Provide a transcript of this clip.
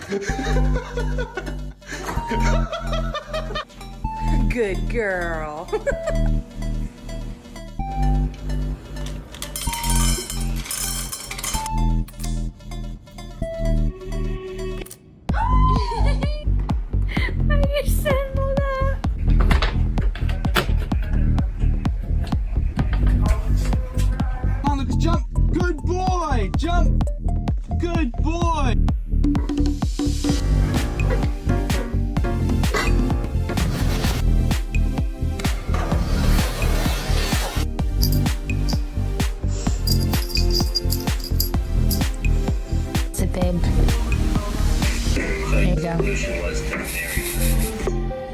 Good girl. Ayusin mo na. Come on, Lucas, jump! Good boy! Jump! Good boy! Sit, babe. There you go. Solution was to marry.